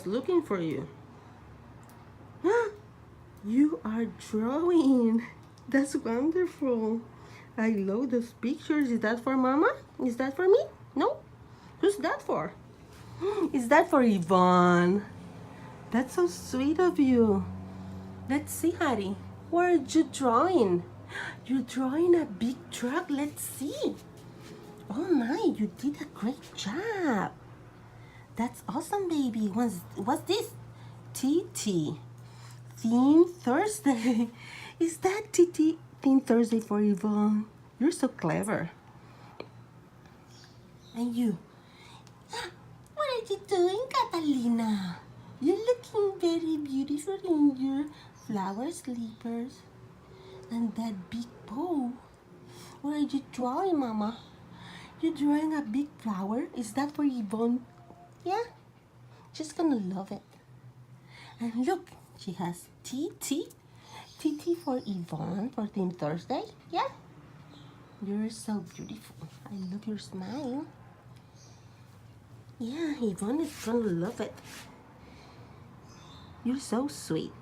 was looking for you. You are drawing. That's wonderful. I love those pictures. Is that for Mama? Is that for me? No? Who's that for? Is that for Yvonne? That's so sweet of you. Let's see, Hattie. What are you drawing? You're drawing a big truck. Let's see. Oh my, you did a great job. That's awesome, baby. What's this? TT. Theme Thursday. Is that TT Theme Thursday for Yvonne? You're so clever. And you? What are you doing, Catalina? You're looking very beautiful in your flower slippers. And that big bow. What are you drawing, Mama? You're drawing a big flower? Is that for Yvonne? Yeah? She's gonna love it. And look, she has TT. TT for Yvonne for Theme Thursday. Yeah? You're so beautiful. I love your smile. Yeah, Yvonne is gonna love it. You're so sweet.